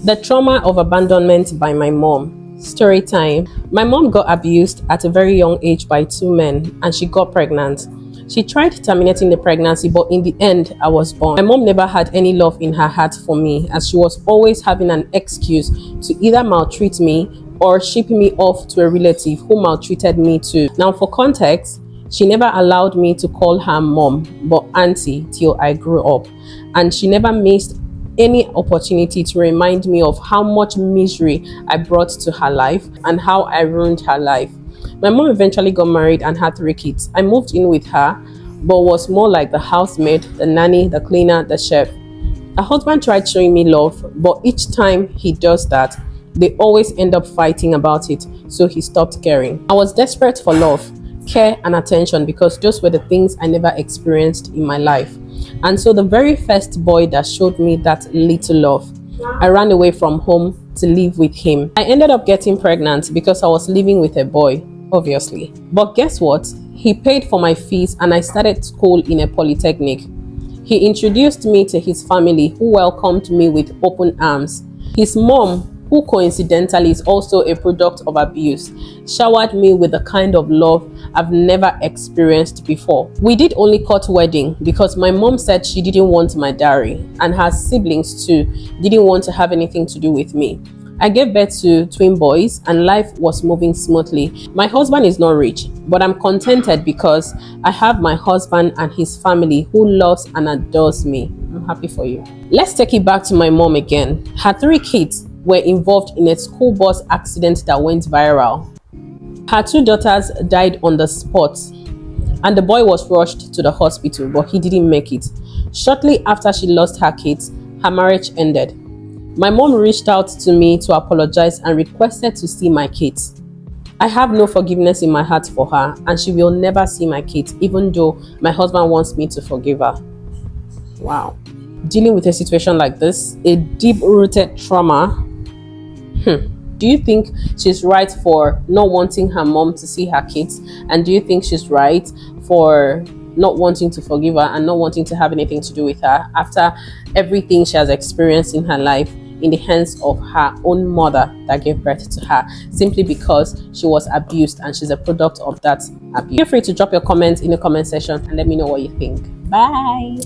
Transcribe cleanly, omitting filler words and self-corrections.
The trauma of abandonment by my mom. Story time. My mom got abused at a very young age by two men and she got pregnant. She tried terminating the pregnancy, but in the end, I was born. My mom never had any love in her heart for me, as she was always having an excuse to either maltreat me or ship me off to a relative who maltreated me too. Now, for context, she never allowed me to call her mom, but auntie till I grew up. And she never missed any opportunity to remind me of how much misery I brought to her life and how I ruined her life. My mom eventually got married and had three kids. I moved in with her, but was more like the housemaid, the nanny, the cleaner, the chef. Her husband tried showing me love, but each time he does that, they always end up fighting about it, so he stopped caring. I was desperate for love, care, and attention because those were the things I never experienced in my life. And so the very first boy that showed me that little love, I ran away from home to live with him. I ended up getting pregnant because I was living with a boy, obviously. But guess what? He paid for my fees and I started school in a polytechnic. He introduced me to his family, who welcomed me with open arms. His mom, who coincidentally is also a product of abuse, showered me with the kind of love I've never experienced before. We did only court wedding because my mom said she didn't want my dowry, and her siblings too didn't want to have anything to do with me. I gave birth to twin boys and life was moving smoothly. My husband is not rich, but I'm contented because I have my husband and his family who loves and adores me. I'm happy for you. Let's take it back to my mom again. Her three kids were involved in a school bus accident that went viral. Her two daughters died on the spot and the boy was rushed to the hospital, but he didn't make it. Shortly after she lost her kids, her marriage ended. My mom reached out to me to apologize and requested to see my kids. I have no forgiveness in my heart for her and she will never see my kids, even though my husband wants me to forgive her. Wow. Dealing with a situation like this, a deep-rooted trauma, do you think she's right for not wanting her mom to see her kids? And do you think she's right for not wanting to forgive her and not wanting to have anything to do with her after everything she has experienced in her life in the hands of her own mother that gave birth to her, simply because she was abused and she's a product of that abuse? Feel free to drop your comments in the comment section and let me know what you think. Bye.